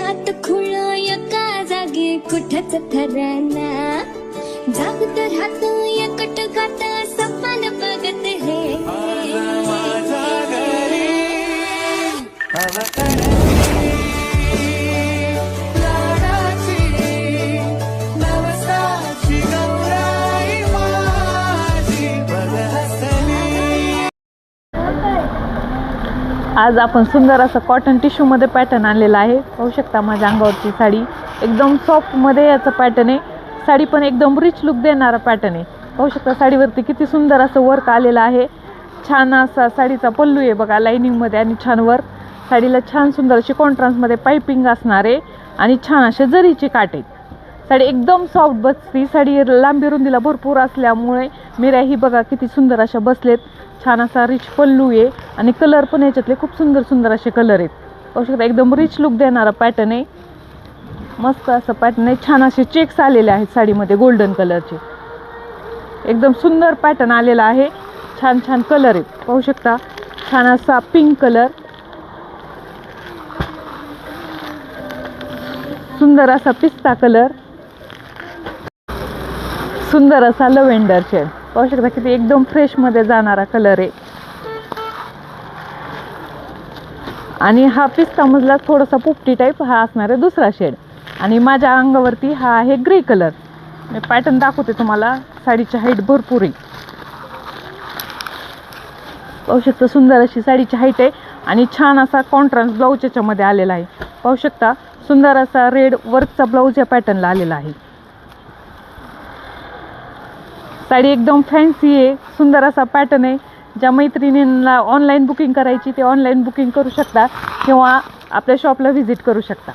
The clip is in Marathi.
हात खुळा एका जागी कुठच खराना जागत राहतो एकट गात सपन बघत हे आज आपण सुंदर असं कॉटन टिश्यू मध्ये पॅटर्न आणलेला आहे. पाहू शकता माझ्या अंगावरची साडी एकदम सॉफ्ट मध्ये याचं पॅटर्न आहे. साडी पण एकदम रिच लुक देणारा पॅटर्न आहे. पाहू शकता साडीवरती किती सुंदर असं वर्क आलेलं आहे. छान असा साडीचा पल्लू आहे बघा लाइनिंग मध्ये आणि छान वर्क. साडीला छान सुंदर अशी कॉन्ट्रास्ट मध्ये पाइपिंग असणार आहे आणि छान असे जरीचे काटे. साडी एकदम सॉफ्ट बसती. साडी लांबी रुंदीला भरपूर असल्यामुळे मिऱ्या ही बघा किती सुंदर अशा बसलेत. छान असा रिच पल्लू आहे आणि कलर पण याच्यातले खूप सुंदर सुंदर असे कलर आहेत. पाहू शकता एकदम रिच लुक देणारा पॅटर्न आहे. मस्त असं पॅटर्न आहे. छान असे चेक्स आलेले आहेत साडीमध्ये गोल्डन कलरचे. एकदम सुंदर पॅटर्न आलेला आहे. छान छान कलर आहेत. पाहू शकता छान असा पिंक कलर, सुंदर असा पिस्ता कलर, सुंदर असा लव्हेंडर शेड. पाहू शकता किती एकदम फ्रेश मध्ये जाणारा कलर आहे. आणि हा पिस्ता मधला थोडासा पोपटी टाईप हा असणार आहे दुसरा शेड. आणि माझ्या अंगावरती हा आहे ग्रे कलर. मी पॅटर्न दाखवते तुम्हाला. साडीची हाईट भरपूर आहे. पाहू शकता सुंदर अशी साडीची हाईट आहे आणि छान असा कॉन्ट्रास्ट ब्लाऊज याच्यामध्ये आलेला आहे. पाहू शकता सुंदर असा रेड वर्कचा ब्लाऊज या पॅटर्नला आलेला आहे. साडी एकदम फॅन्सी आहे. सुंदर असा पॅटर्न आहे. ज्या मैत्रिणींना ऑनलाईन बुकिंग करायची ते ऑनलाईन बुकिंग करू शकता किंवा आपल्या शॉपला व्हिजिट करू शकता.